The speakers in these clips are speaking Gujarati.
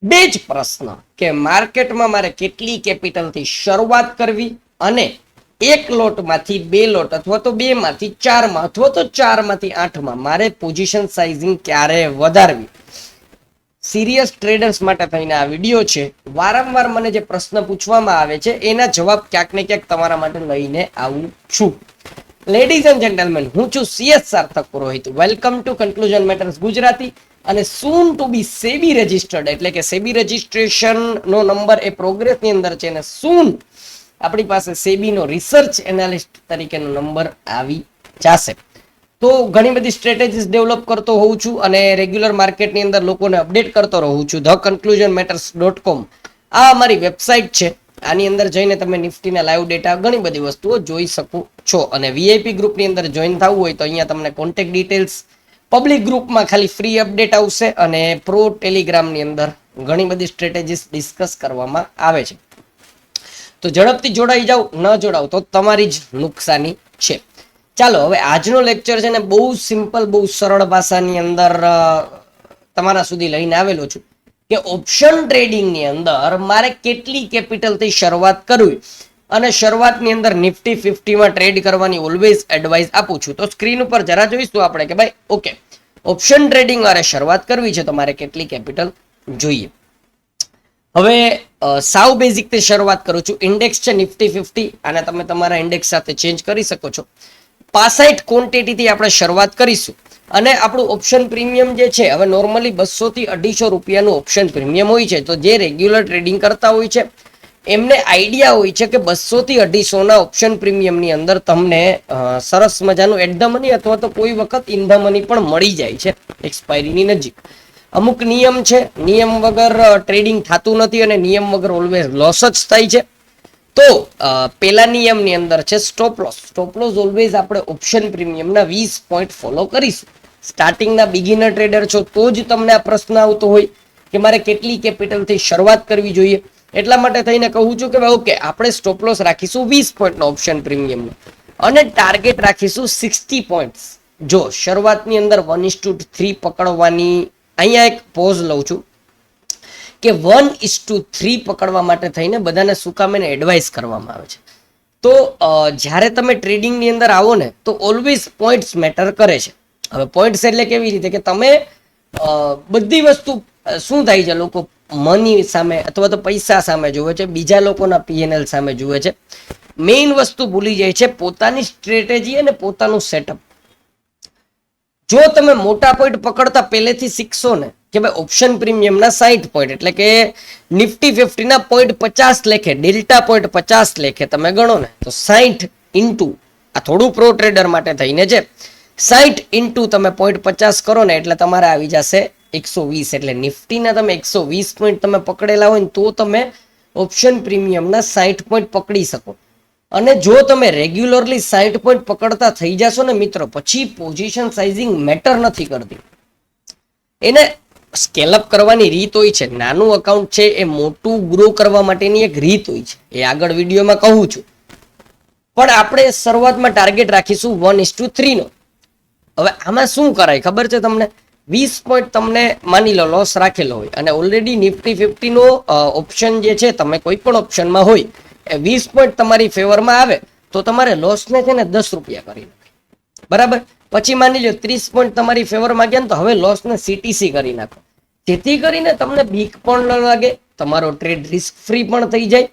બે જ પ્રશ્ન કે માર્કેટમાં મારે કેટલી કેપિટલથી શરૂઆત કરવી અને એક લોટમાંથી બે લોટ અથવા તો બે માંથી ચારમાં અથવા તો ચારમાંથી આઠમાં મારે પોઝિશન સાઇઝિંગ ક્યારે વધારવી. સિરિયસ ટ્રેડર્સ માટે થઈને આ વિડીયો છે. વારંવાર મને જે પ્રશ્ન પૂછવામાં આવે છે એના જવાબ ક્યાંક ને ક્યાંક તમારા માટે લઈને આવું છું. લેડીઝ એન્ડ જેન્ટલમેન, હું છું CS Sarthak Purohit. Welcome to conclusion matters Gujarati અને soon to be SEBI registered, એટલે કે સેબી રજિસ્ટ્રેશન નો નંબર એ પ્રોગ્રેસ ની અંદર છે અને સૂન આપણી પાસે સેબી નો રિસર્ચ એનાલિસ્ટ તરીકેનો નંબર આવી જશે. તો ઘણી બધી સ્ટ્રેટેજીસ ડેવલપ કરતો હોઉં છું અને રેગ્યુલર માર્કેટની અંદર લોકોને અપડેટ કરતો રહું છું. theconclusionmatters.com આ અમારી વેબસાઇટ છે. આની અંદર જઈને તમે નિફ્ટીના લાઈવ ડેટા ઘણી બધી વસ્તુઓ જોઈ શકો છો અને વીઆઈપી ગ્રુપની અંદર જોઈન થવું હોય તો અહીંયા તમને કોન્ટેક્ટ ડિટેલ્સ, પબ્લિક ગ્રુપમાં ખાલી ફ્રી અપડેટ આવશે અને પ્રો ટેલિગ્રામની અંદર ઘણી બધી સ્ટ્રેટેજીસ ડિસ્કસ કરવામાં આવે છે. તો ઝડપથી જોડાઈ જાઓ, ન જોડાવ તો તમારી જ નુકસાની છે. ચાલો હવે આજનો લેક્ચર છે ને બહુ સિમ્પલ, બહુ સરળ ભાષાની અંદર તમારા સુધી લઈને આવેલો છું કે ઓપ્શન ટ્રેડિંગની અંદર મારે કેટલી કેપિટલથી શરૂઆત કરવી અને શરૂઆતની અંદર નિફ્ટી 50માં ટ્રેડ કરવાની ઓલવેઝ એડવાઇસ આપું છું. તો સ્ક્રીન ઉપર જરા જોઈશું આપણે કે ભાઈ ઓકે, ઓપ્શન ટ્રેડિંગ મારે શરૂઆત કરવી છે તો મારે કેટલી કેપિટલ જોઈએ. હવે સાવ બેઝિકથી શરૂઆત કરું છું. ઇન્ડેક્સ છે નિફ્ટી 50 અને તમે તમારા ઇન્ડેક્સ સાથે ચેન્જ કરી શકો છો. 65 ક્વોન્ટિટીથી આપણે શરૂઆત કરીશું અને આપણું ઓપ્શન પ્રીમિયમ જે છે હવે નોર્મલી 200 થી 250 રૂપિયાનું ઓપ્શન પ્રીમિયમ હોય છે. તો જે રેગ્યુલર ટ્રેડિંગ કરતા હોય છે એમને આઈડિયા હોય છે કે 200 થી 250 ના ઓપ્શન પ્રીમિયમની અંદર તમને સરસ મજાનું એટ ધ મની અથવા તો કોઈ વખત ઇન ધ મની પણ મળી જાય છે એક્સપાયરીની નજીક. અમુક નિયમ છે, નિયમ વગર ટ્રેડિંગ થતું નથી અને નિયમ વગર ઓલવેઝ લોસ જ થાય છે. તો પેલા નિયમની અંદર છે stop loss. Stop loss always આપણે ઓપ્શન પ્રીમિયમના 20 પોઈન્ટ ફોલો કરીશું. સ્ટાર્ટિંગના બિગિનર ટ્રેડર છો તો જ તમને આ પ્રશ્ન આવતો હોય કે મારે કેટલી કેપિટલથી શરૂઆત કરવી જોઈએ. એટલા માટે થઈને કહું છું કે ભાઈ ઓકે, આપણે સ્ટોપ લોસ રાખીશું 20 પોઈન્ટનો ઓપ્શન પ્રીમિયમનો અને ટાર્ગેટ રાખીશું 60 પોઈન્ટ્સ. જો શરૂઆતની અંદર 1:3 પકડવાની, અહીંયા એક પોઝ લઉં છું કે 1:3 પકડવા માટે થઈને બધાને શું કામ એને એડવાઇસ કરવામાં આવે છે. તો જ્યારે તમે ટ્રેડિંગની અંદર આવો ને તો ઓલવેઝ પોઈન્ટ્સ મેટર કરે છે. હવે પોઈન્ટ્સ એટલે કેવી રીતે કે તમે બધી વસ્તુ શું થાય છે, લોકો મની સામે અથવા તો પૈસા સામે જુએ છે, બીજા લોકોના પીએનએલ સામે જુએ છે. મેઇન વસ્તુ ભૂલી જાય છે પોતાની સ્ટ્રેટેજી અને પોતાનું સેટઅપ. જો તમે મોટા પોઈન્ટ પકડતા પહેલેથી શીખશો ને કે ભાઈ ઓપ્શન પ્રીમિયમના 60 પોઈન્ટ એટલે કે નિફ્ટી 50 ના પોઈન્ટ 50 લેખે, ડેલ્ટા પોઈન્ટ 50 લેખે તમે ગણો ને તો 60 ઇન્ટુ, આ થોડું પ્રો ટ્રેડર માટે થઈને છે, 60 ઇન્ટુ તમે પોઈન્ટ 50 કરો ને એટલે તમારે આવી જશે 120. એટલે નિફ્ટીના તમે 120 પોઈન્ટ તમે પકડેલા હોય ને તો તમે ઓપ્શન પ્રીમિયમના 60 પોઈન્ટ પકડી શકો. અને જો તમે રેગ્યુલરલી 60 પોઈન્ટ પકડતા થઈ જશો ને મિત્રો, પછી પોઝિશન સાઇઝિંગ મેટર નથી કરતી. એને સ્કેલઅપ કરવાની રીત હોય છે. નાનું અકાઉન્ટ છે એ મોટું ગ્રો કરવા માટેની એક રીત હોય છે, એ આગળ વિડીયોમાં કહું છું. પણ આપણે શરૂઆતમાં ટાર્ગેટ રાખીશું 1:3 નો. હવે આમાં શું કરાય ખબર છે તમને? 20 પોઈન્ટ તમને માની લો લોસ રાખેલો હોય અને ઓલરેડી નિફ્ટી 50 નો ઓપ્શન જે છે, તમે કોઈ પણ ઓપ્શનમાં હોય એ 20 પોઈન્ટ તમારી ફેવરમાં આવે તો તમારે લોસને છે ને 10 રૂપિયા કરી નાખે, બરાબર. પછી માની લો 30 પોઈન્ટ તમારી ફેવરમાં ગયા ને તો હવે લોસને CTC કરી નાખો, જેથી કરીને તમને બીક પણ ન લાગે, તમારો ટ્રેડ રિસ્ક ફ્રી પણ થઈ જાય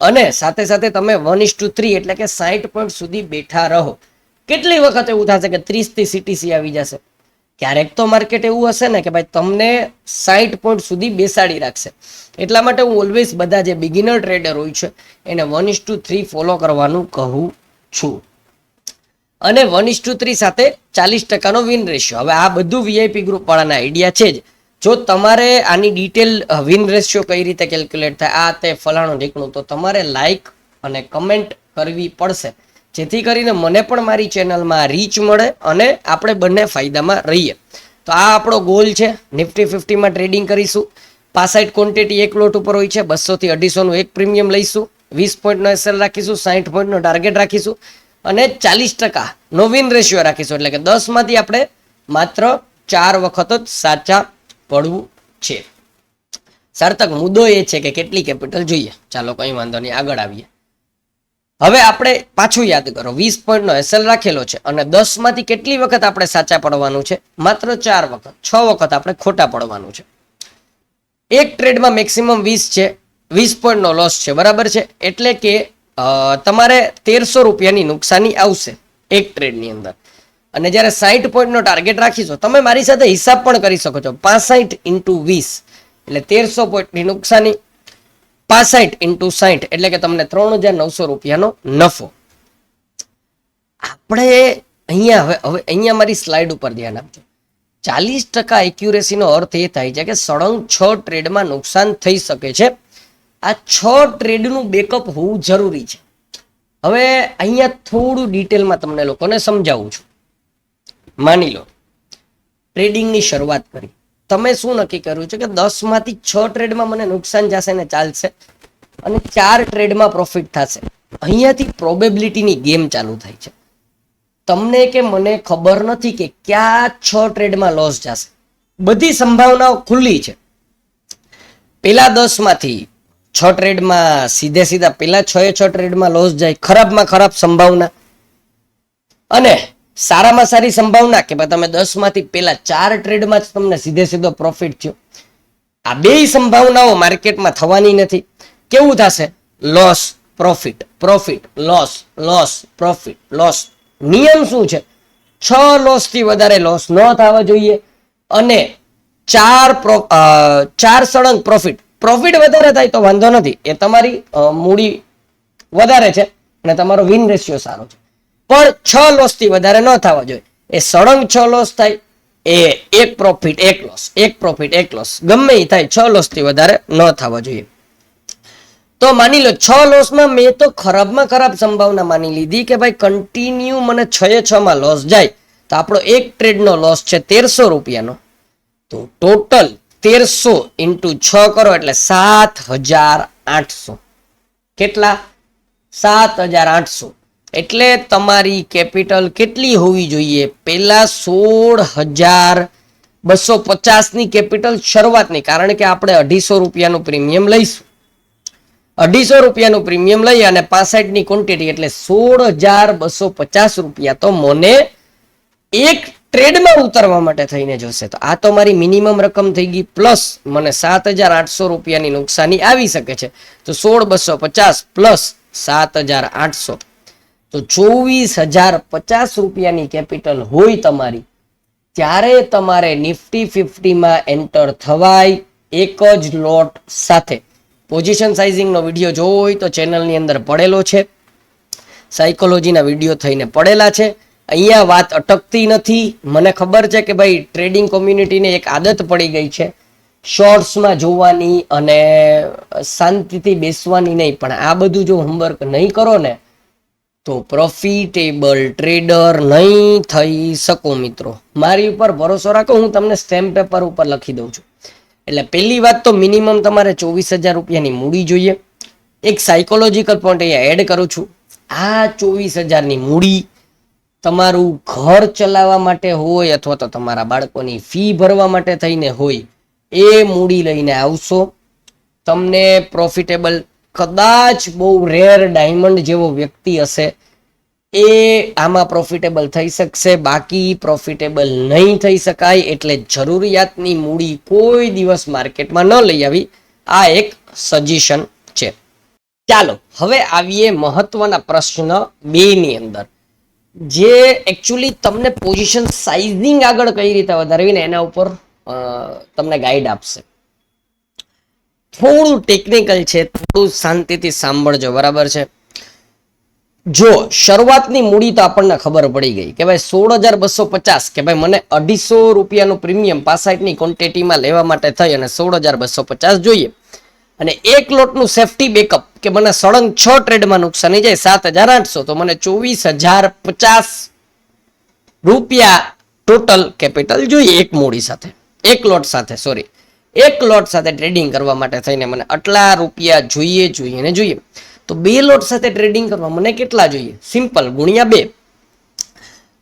અને સાથે સાથે તમે 1:3 એટલે કે 60 પોઈન્ટ સુધી બેઠા રહો. કેટલી વખત એવું થશે કે 30 થી CTC આવી જશે? ક્યારેક તો માર્કેટ એવું હશે ને કે ભાઈ તમને 60 પોઈન્ટ સુધી બેસાડી રાખશે. એટલા માટે હું ઓલવેઝ બધા જે બિગિનર ટ્રેડર હોય છે એને 1:3 ફોલો કરવાનું કહું છું અને 1:3 સાથે 40% વિન રેશિયો. હવે આ બધું વીઆઈપી ગ્રુપ વાળાના આઈડિયા છે જ. જો તમારે આની ડિટેલ વિન રેશિયો કઈ રીતે કેલ્ક્યુલેટ થાય, આ તે ફલાણું ઢીકણું, તો તમારે લાઈક અને કમેન્ટ કરવી પડશે, જેથી કરીને મને પણ મારી ચેનલમાં રીચ મળે અને આપણે બંને ફાયદામાં રહીએ. તો આ આપણો ગોલ છે. નિફ્ટી 50માં ટ્રેડિંગ કરીશું. 65 ક્વોન્ટિટી એક લોટ ઉપર હોય છે. 200 થી 250 નું એક પ્રીમિયમ લઈશું. 20 પોઈન્ટનો એસએલ રાખીશું. 60 પોઈન્ટનો ટાર્ગેટ રાખીશું અને 40% નો વિન રેશિયો રાખીશું. એટલે કે 10 માંથી આપણે માત્ર 4 વખત જ સાચા પડવું છે. સાર્થક મુદ્દો એ છે કે કેટલી કેપિટલ જોઈએ. ચાલો કઈ વાંધો નહીં, આગળ આવીએ. હવે આપણે પાછું યાદ કરો, 20 પોઈન્ટનો એસએલ રાખેલો છે અને 10 માંથી કેટલી વખત આપણે સાચા પડવાનું છે? માત્ર 4 વખત. 6 વખત આપણે ખોટા પડવાનું છે. એક ટ્રેડમાં મેક્સિમમ 20 છે, 20 પોઈન્ટનો લોસ છે, બરાબર છે. એટલે કે તમારે 1300 રૂપિયાની નુકસાની આવશે એક ટ્રેડની અંદર. અને જ્યારે 60 પોઈન્ટનો ટાર્ગેટ રાખીશો, તમે મારી સાથે હિસાબ પણ કરી શકો છો. 65 × 20 એટલે 1300 પોઈન્ટની નુકસાની, 65 × 60 એટલે કે તમને 3900 રૂપિયાનો નફો. આપણે અહીંયા હવે અહીંયા મારી સ્લાઇડ ઉપર ધ્યાન આપજો. 40% એક્યુરેસીનો અર્થ એ થાય છે કે સળંગ 6 ટ્રેડમાં નુકસાન થઈ શકે છે. આ 6 ટ્રેડનું બેકઅપ હોવું જરૂરી છે. હવે અહીંયા થોડું ડિટેલમાં તમને લોકોને સમજાવું છું. માની લો ટ્રેડિંગની શરૂઆત કરી, તમે શું નક્કી કર્યું છે કે 10 માંથી 6 ટ્રેડમાં મને નુકસાન જશે ને ચાલશે અને 4 ટ્રેડમાં પ્રોફિટ થશે. અહીંયાથી પ્રોબેબિલિટીની ગેમ ચાલુ થાય છે. તમને કે મને ખબર નથી કે ક્યાં 6 ટ્રેડમાં લોસ જશે. બધી સંભાવનાઓ ખુલ્લી છે. પેલા 10 માંથી 6 ટ્રેડમાં સીધા પેલા 6 ટ્રેડમાં લોસ જાય, ખરાબમાં ખરાબ સંભાવના. અને સારામાં સારી સંભાવના કે ભાઈ તમે 10 માંથી પેલા 4 ટ્રેડમાં જ તમને સીધો પ્રોફિટ થયો. આ બે સંભાવનાઓ માર્કેટમાં થવાની નથી. કેવું થશે? Loss profit, profit loss, loss profit loss. નિયમ શું છે? 6 લોસ થી વધારે લોસ ન થવા જોઈએ અને 4 સળંગ પ્રોફિટ. પ્રોફિટ વધારે થાય તો વાંધો નથી, એ તમારી મૂડી વધારે છે અને તમારો વિન રેશિયો સારો છે. પણ 6 લોસ થી વધારે ન થવા જોઈએ. એ સળંગ 6 લોસ થાય, એ એક પ્રોફિટ એક લોસ, એક પ્રોફિટ એક લોસ, ગમે એ થાય, 6 લોસ થી વધારે ન થવા જોઈએ. તો માની લો 6 લોસમાં મેં તો ખરાબમાં ખરાબ સંભાવના માની લીધી કે ભાઈ કન્ટિન્યુ મને 6 માં લોસ જાય તો આપણો એક ટ્રેડનો લોસ છે 1300 રૂપિયાનો. તો ટોટલ 1300 × 6 કરો એટલે 7800. કેટલા? 7800. એટલે તમારી કેપિટલ કેટલી હોવી જોઈએ? પેલા 16250 ની કેપિટલ શરૂઆતની, કારણ કે આપણે 250 રૂપિયાનું પ્રીમિયમ લઈશું. 250 રૂપિયાનું પ્રીમિયમ લઈ અને 65 ની ક્વોન્ટિટી એટલે 16250 રૂપિયા તો મને એક ટ્રેડમાં ઉતારવા માટે થઈને જશે. તો આ તો મારી મિનિમમ રકમ થઈ ગઈ. પ્લસ મને 7800 રૂપિયાની નુકસાની આવી શકે છે. તો 16250 પ્લસ 7800 તો 24050 રૂપિયાની કેપિટલ હોય તમારી, ત્યારે તમારે નિફ્ટી 50 માં એન્ટર થવાય એક જ લોટ સાથે. પોઝિશન સાઇઝિંગનો વિડીયો જોવો હોય તો ચેનલની અંદર પડેલો છે. સાયકોલોજીના વિડીયો થઈને પડેલા છે. અહીંયા વાત અટકતી નથી. મને ખબર છે કે ભાઈ ટ્રેડિંગ કોમ્યુનિટીને એક આદત પડી ગઈ છે શોર્ટ્સમાં જોવાની અને શાંતિથી બેસવાની નહીં. પણ આ બધું જો હોમવર્ક નહીં કરો ને તો પ્રોફિટેબલ ટ્રેડર નહીં થઈ શકો મિત્રો. મારી ઉપર ભરોસો રાખો, હું તમને સ્ટેમ્પ પેપર ઉપર લખી દઉં છું. એટલે પહેલી વાત તો મિનિમમ તમારે 24000 રૂપિયાની મૂડી જોઈએ. એક સાયકોલોજીકલ પોઈન્ટ અહીંયા એડ કરું છું. આ 24000ની મૂડી તમારું ઘર ચલાવવા માટે હોય અથવા તો તમારા બાળકોની ફી ભરવા માટે થઈને હોય, એ મૂડી લઈને આવશો. તમને પ્રોફિટેબલ, કદાચ બહુ રેર ડાયમંડ જેવો વ્યક્તિ હશે એ આમાં પ્રોફિટેબલ થઈ શકશે, બાકી પ્રોફિટેબલ નહીં થઈ શકાય. એટલે જરૂરિયાતની મૂડી કોઈ દિવસ માર્કેટમાં ન લઈ આવી. આ એક સજેશન છે. ચાલો હવે આવીએ મહત્વના પ્રશ્ન 2 ની અંદર, જે એકચ્યુઅલી તમને પોઝિશન સાઇઝિંગ આગળ કઈ રીતે વધારવી ને એના ઉપર તમને ગાઈડ આપશે. થોડું ટેકનિકલ છે, થોડું શાંતિથી સાંભળજો, બરાબર છે. જો શરૂઆતની મૂડી તો આપણને ખબર પડી ગઈ કે ભાઈ 16250 કે ભાઈ મને 250 રૂપિયાનું પ્રીમિયમ 65 ની ક્વોન્ટિટીમાં લેવા માટે થઈ અને 16250 જોઈએ. અને એક લોટનું સેફટી બેકઅપ કે મને સળંગ 6 ટ્રેડમાં નુકસાની જાય 7800, તો મને 24050 રૂપિયા ટોટલ કેપિટલ જોઈએ એક મૂડી સાથે, એક લોટ સાથે, સોરી એક લોટ સાથે ટ્રેડિંગ કરવા માટે થઈને મને આટલા રૂપિયા જોઈએ ને જોઈએ. તો 2 લોટ સાથે ટ્રેડિંગ કરવા મને કેટલા જોઈએ? સિમ્પલ, ગુણ્યા 2.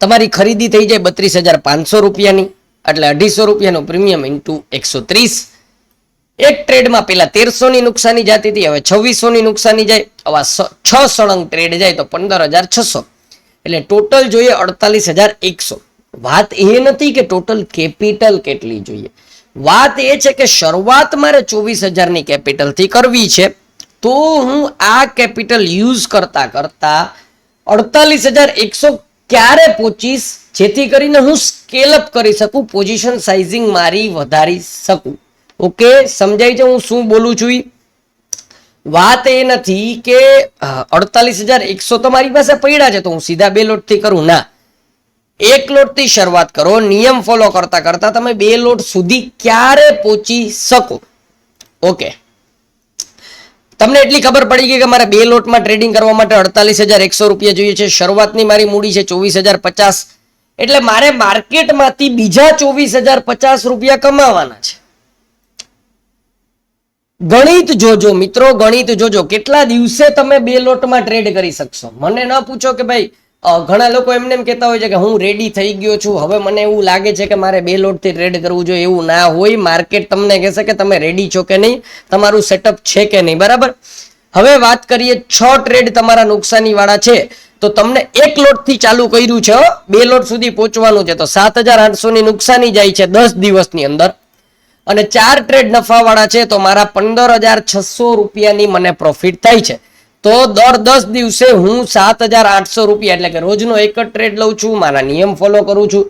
તમારી ખરીદી થઈ જાય 32500 રૂપિયાની, એટલે 250 રૂપિયાનું પ્રીમિયમ ઇન્ટુ 130. એક ટ્રેડમાં પેલા 1300 ની નુકસાની જતી હતી, હવે 2600 ની નુકસાની જાય, આવા 6 સળંગ ટ્રેડ જાય તો 15,600, એટલે ટોટલ જોઈએ 48,100. વાત એ નથી કે ટોટલ કેપિટલ કેટલી જોઈએ, વાત એ છે કે શરૂઆત મારે 24,000 ની કેપિટલ થી કરવી છે, તો હું આ કેપિટલ યુઝ કરતા કરતા 48,100 ક્યારે પહોંચીશ, જેથી કરીને હું સ્કેલ અપ કરી શકું, પોઝિશન સાઇઝિંગ મારી વધારી શકું. ઓકે, સમજાય છે હું શું બોલું છું? વાત એ નથી કે 48,100 તો મારી પાસે પડ્યા છે તો હું સીધા 2 લોટ થી કરું, ના, 1 લોટ થી શરૂઆત કરો, નિયમ ફોલો કરતા કરતા તમે 2 લોટ સુધી ક્યારે પહોંચી શકો. ઓકે, તમને એટલી ખબર પડી ગઈ કે મારે 2 લોટમાં ટ્રેડિંગ કરવા માટે 48,100 રૂપિયા જોઈએ છે, શરૂઆતની મારી મૂડી છે 24,050, એટલે મારે માર્કેટમાંથી બીજા 24,050 રૂપિયા કમાવાના છે. ગણિત જોજો મિત્રો, ગણિત જોજો, કેટલા દિવસે તમે 2 લોટમાં ટ્રેડ કરી શકશો. મને ન પૂછો કે ભાઈ, ઘણા લોકો એમને એમ કહેતા હોય છે કે હું રેડી થઈ ગયો છું, હવે મને એવું લાગે છે કે મારે 2 લોટથી ટ્રેડ કરવું જોઈએ. એવું ના હોય, માર્કેટ તમને કહેશે કે તમે રેડી છો કે નહીં, તમારું સેટઅપ છે કે નહીં. બરાબર, હવે વાત કરીએ 6 ટ્રેડ તમારા નુકસાની વાળા છે, તો તમને 1 લોટ થી ચાલુ કર્યું છે, 2 લોટ સુધી પહોંચવાનું છે, તો 7,800 ની નુકસાની જાય છે 10 દિવસની અંદર, અને 4 ટ્રેડ નફા વાળા છે તો મારા 15,600 રૂપિયાની મને પ્રોફિટ થાય છે. તો દર 10 દિવસે હું 7,800 રૂપિયા, એટલે કે રોજનો એક જ ટ્રેડ લઉં છું, મારા નિયમ ફોલો કરું છું,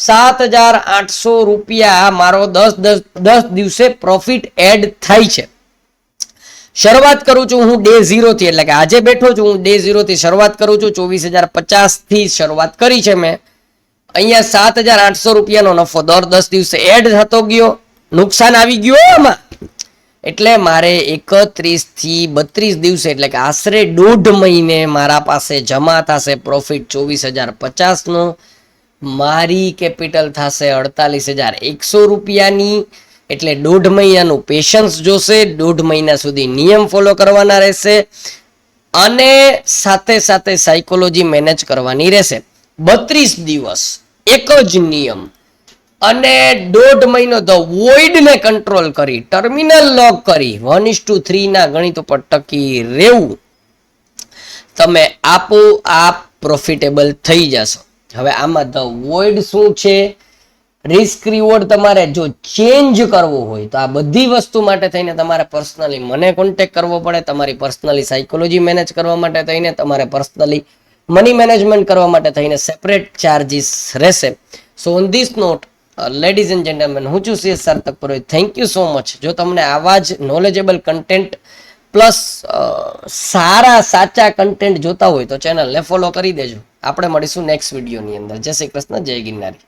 7,800 રૂપિયા મારો 10 દિવસે પ્રોફિટ એડ થાય છે. શરૂઆત કરું છું હું ડે 0 થી, એટલે કે આજે બેઠો છું હું ડે 0 થી શરૂઆત કરું છું, 24,050 થી શરૂઆત કરી છે મેં. અહીંયા 7,800 રૂપિયાનો નફો દર 10 દિવસે એડ થતો ગયો, નુકસાન આવી ગયું આમાં, એટલે મારે 31 થી 32 દિવસે, એટલે કે આશરે 1.5 મહિને મારા પાસે જમા થશે પ્રોફિટ 24,050 નો. મારી કેપિટલ થશે 48,100 રૂપિયાની. એટલે 1.5 મહિનાનું પેશન્સ જોશે, 1.5 મહિના સુધી નિયમ ફોલો કરવાના રહેશે, અને સાથે સાથે સાયકોલોજી મેનેજ કરવાની રહેશે. 32 દિવસ એક જ નિયમ, અને 1.5 મહિનો ધ વોઇડ ને કંટ્રોલ કરી, ટર્મિનલ લોક કરી, 1:3 ના ગણિત ઉપર ટકી રહેવું, તમે આપોઆપ પ્રોફિટેબલ થઈ જશો. હવે આમાં ધ વોઇડ શું છે, રિસ્ક રિવોર્ડ તમારે જો ચેન્જ કરવો હોય તો આ બધી વસ્તુ માટે થઈને તમારે પર્સનલી મને કોન્ટેક્ટ કરવો પડે, તમારી પર્સનલી સાયકોલોજી મેનેજ કરવા માટે થઈને, તમારે પર્સનલી મની મેનેજમેન્ટ કરવા માટે થઈને સેપરેટ ચાર્જીસ રહેશે. So on this note, ladies and gentlemen, હું છું CS Sarthak Purohit. Thank you so much. જો તમને આવા જ નોલેજેબલ કન્ટેન્ટ પ્લસ સારા સાચા કન્ટેન્ટ જોતા હોય તો ચેનલને ફોલો કરી દેજો. આપણે મળીશું નેક્સ્ટ વિડીયોની અંદર. જય શ્રી કૃષ્ણ, જય ગિરનારી.